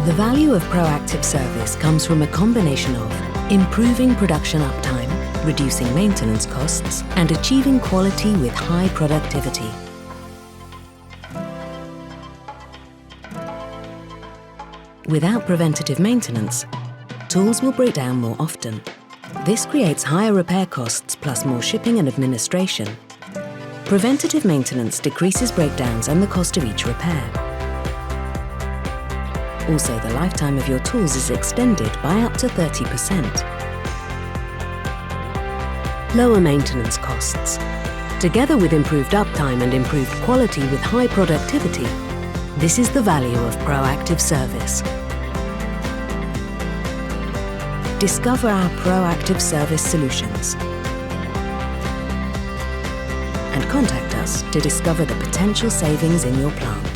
The value of proactive service comes from a combination of improving production uptime, reducing maintenance costs, and achieving quality with high productivity. Without preventative maintenance, tools will break down more often. This creates higher repair costs plus more shipping and administration. Preventative maintenance decreases breakdowns and the cost of each repair. Also, the lifetime of your tools is extended by up to 30%. Lower maintenance costs. Together with improved uptime and improved quality with high productivity, this is the value of proactive service. Discover our proactive service solutions and contact us to discover the potential savings in your plant.